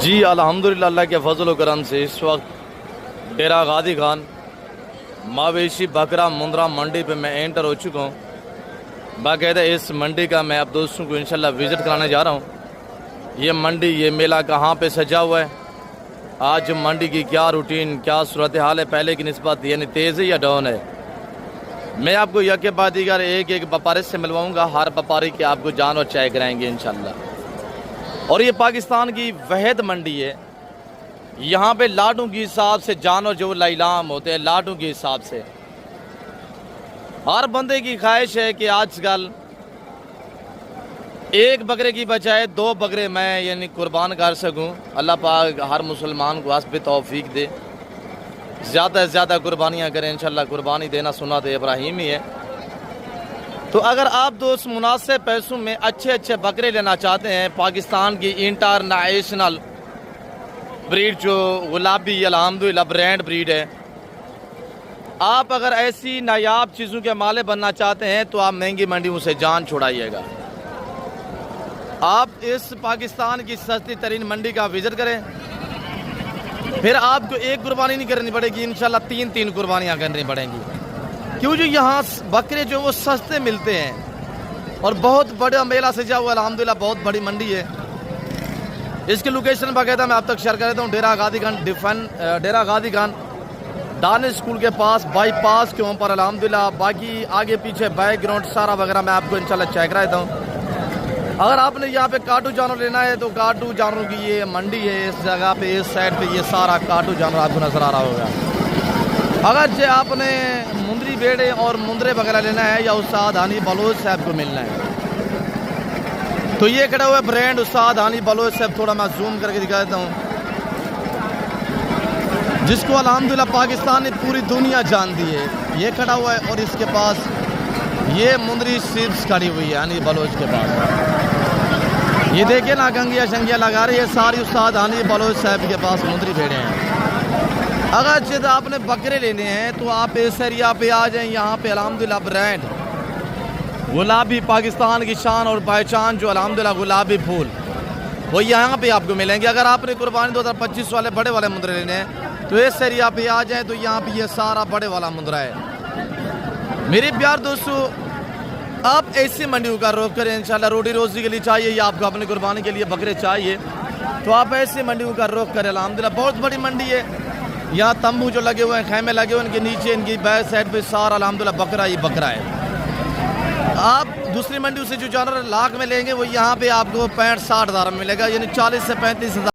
जी अल्हम्दुलिल्लाह, अल्लाह के फजल व करम से इस वक्त डेरा गादी खान मवेशी बकरा मुंद्रा मंडी पे मैं एंटर हो चुका हूँ। बाकायदा इस मंडी का मैं अब दोस्तों को इंशाल्लाह विज़िट कराने जा रहा हूँ। ये मंडी, ये मेला कहाँ पे सजा हुआ है, आज मंडी की क्या रूटीन, क्या सूरत हाल है, पहले की निस्बत यानी तेज़ है या डाउन है। मैं आपको यके बाद दीगर एक एक व्यापारी से मिलवाऊँगा। हर व्यापारी के आपको जान और चाय कराएँगे इंशाल्लाह। और ये पाकिस्तान की वहद मंडी है। यहाँ पे लाटों के हिसाब से जानवर जो लाइलाम होते हैं, लाटों के हिसाब से हर बंदे की ख्वाहिश है कि आजकल एक बकरे की बजाय 2 बकरे मैं यानी कुर्बान कर सकूं। अल्लाह पाक हर मुसलमान को हस्ब तौफीक दे, ज़्यादा से ज़्यादा कुर्बानियाँ करें इंशाल्लाह। कुर्बानी देना सुन्नत इब्राहीम ही है। तो अगर आप दोस्त मुनासिब पैसों में अच्छे अच्छे बकरे लेना चाहते हैं, पाकिस्तान की इंटरनेशनल ब्रीड जो गुलाबी अल्हम्दुलिल्लाह ब्रांड ब्रीड है, आप अगर ऐसी नायाब चीज़ों के माले बनना चाहते हैं तो आप महंगी मंडियों से जान छुड़ाइएगा। आप इस पाकिस्तान की सस्ती तरीन मंडी का विजिट करें, फिर आपको एक कुर्बानी नहीं करनी पड़ेगी, इंशाल्लाह 3 कुर्बानियाँ करनी पड़ेंगी। क्यों जो यहाँ बकरे जो वो सस्ते मिलते हैं और बहुत बड़ा मेला सजा हुआ अल्हम्दुलिल्लाह, बहुत बड़ी मंडी है। इसकी लोकेशन बाकायदा मैं आप तक शेयर कर देता हूँ। डेरा गादी खान दानिश स्कूल के पास बाईपास के ऊपर अल्हम्दुलिल्लाह। बाकी आगे पीछे बैकग्राउंड सारा वगैरह मैं आपको इंशाल्लाह चेक करा देता हूँ। अगर आपने यहाँ पे काटू जानवर लेना है तो काटू जानवरों की ये मंडी है। इस जगह पे इस साइड पे ये सारा काटू जानवर आपको नजर आ रहा होगा। अगर जो आपने मुंदरी बेड़े और मुंदरे वगैरह लेना है या उस्ताद हानी बलोच साहब को मिलना है तो ये खड़ा हुआ ब्रांड उस्ताद हानी बलोच साहब, थोड़ा मैं जूम करके दिखा देता हूँ, जिसको अल्हम्दुलिल्लाह पाकिस्तान ने पूरी दुनिया जानती है। ये खड़ा हुआ है और इसके पास ये मुंदरी सिर्फ खड़ी हुई है हानी बलोच के पास। ये देखिए ना, गंगिया शंगिया लगा रही है सारी उस्ताद हानी बलोच साहब के पास मुंदरी बेड़े हैं। अगर जब आपने बकरे लेने हैं तो आप इस एरिया पे आ जाएं। यहाँ पे अल्हम्दुलिल्लाह ब्रांड गुलाबी, पाकिस्तान की शान और पहचान जो अल्हम्दुलिल्लाह गुलाबी फूल, वो यहाँ पे आपको मिलेंगे। अगर आपने कुर्बानी 2025 वाले बड़े वाले मुंदरे लेने हैं तो इस एरिया पे आ जाएं। तो यहाँ पे ये सारा बड़े वाला मुंदरा है। मेरे प्यार दोस्तों, आप ऐसी मंडियों का रुख करें इंशाल्लाह। रोटी रोजी के लिए चाहिए या आपको अपनी कुर्बानी के लिए बकरे चाहिए तो आप ऐसी मंडियों का रुख करें। अल्हम्दुलिल्लाह बहुत बड़ी मंडी है। यहाँ तंबू जो लगे हुए हैं, खैमे लगे हुए हैं, इनके नीचे इनकी बैक साइड पे सारा अल्हम्दुलिल्लाह बकरा ही बकरा है। आप दूसरी मंडियों से जो जानवर लाख में लेंगे वो यहाँ पे आपको 65-60 हज़ार में मिलेगा, यानी 40 से 35 हज़ार।